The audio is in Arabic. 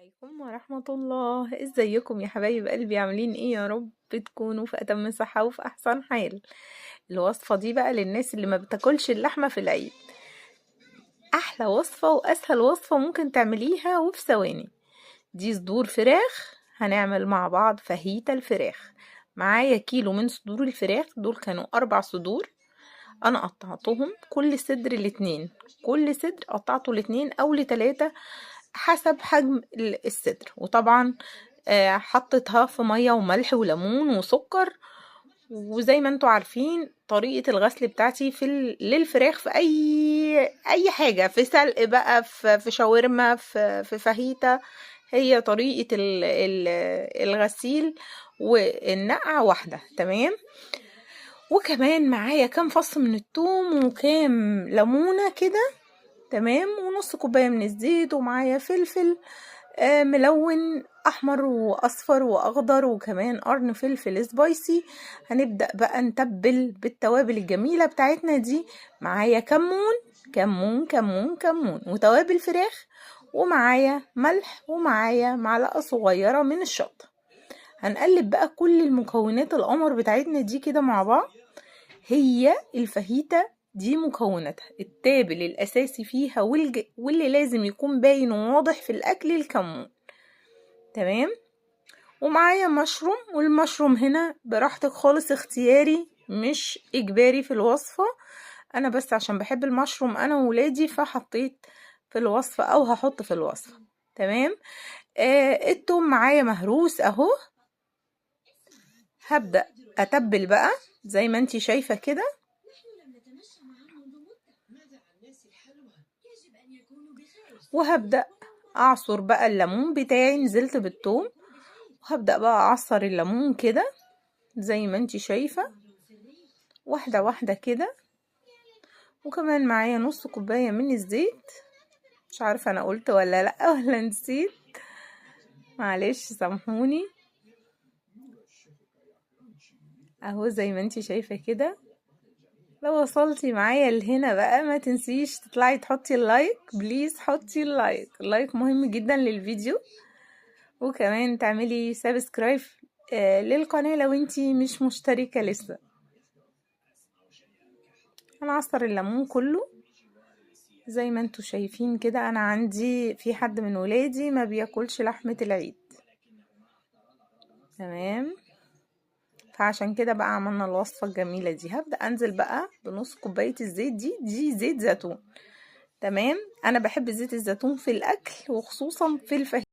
عليكم ورحمة الله. ازيكم يا حبايب قلبي؟ عاملين ايه؟ يا رب تكونوا في اتم صحة وفي احسن حال. الوصفة دي بقى للناس اللي ما بتاكلش اللحمة في العيد. احلى وصفة واسهل وصفة ممكن تعمليها وفي ثواني. دي صدور فراخ، هنعمل مع بعض فاهيتا الفراخ. معايا كيلو من صدور الفراخ، دول كانوا 4 صدور. انا قطعتهم كل صدر الاتنين، كل صدر قطعته لاتنين او لتلاتة حسب حجم الصدر. وطبعا حطيتها في مية وملح وليمون وسكر. وزي ما انتوا عارفين طريقة الغسل بتاعتي للفراخ في اي حاجة، في سلق بقى، في شاورما، في فاهيتا، هي طريقة الغسيل والنقع واحدة. تمام. وكمان معايا كام فص من الثوم وكام ليمونة كده. تمام. ونص كوباية من الزيت، ومعايا فلفل ملون احمر واصفر واخضر، وكمان قرن فلفل سبايسي. هنبدأ بقى نتبل بالتوابل الجميلة بتاعتنا دي. معايا كمون كمون كمون كمون وتوابل فراخ، ومعايا ملح، ومعايا معلقة صغيرة من الشطة. هنقلب بقى كل المكونات القمر بتاعتنا دي كده مع بعض. هي الفاهيتا دي مكوناتها التابل الأساسي فيها واللي لازم يكون باين وواضح في الأكل الكمون. تمام. ومعايا مشروم، والمشروم هنا براحتك خالص، اختياري مش إجباري في الوصفة. أنا بس عشان بحب المشروم أنا وولادي فحطيت في الوصفة أو هحط في الوصفة. تمام. التوم معايا مهروس أهو. هبدأ أتبل بقى زي ما انتي شايفة كده. وهبدأ أعصر بقى الليمون بتاعي، نزلت بالثوم وهبدأ بقى أعصر الليمون كده زي ما انتي شايفة، واحدة واحدة كده. وكمان معايا نص كوباية من الزيت. مش عارفة أنا قلت ولا لأ ولا نسيت، معلش سامحوني. اهو زي ما انتي شايفة كده. لو وصلتي معايا لهنا بقى ما تنسيش تطلعي تحطي اللايك، بليز حطي اللايك. اللايك مهم جدا للفيديو. وكمان تعملي سبسكرايب للقناة لو انتي مش مشتركة لسه. انا عصر الليمون كله زي ما انتوا شايفين كده. انا عندي في حد من ولادي ما بياكلش لحمة العيد. تمام. فعشان كده بقى عملنا الوصفة الجميلة دي. هبدأ انزل بقى بنص كوباية الزيت دي زيت زيتون. تمام. انا بحب زيت الزيتون في الاكل وخصوصا في الفاهيتا.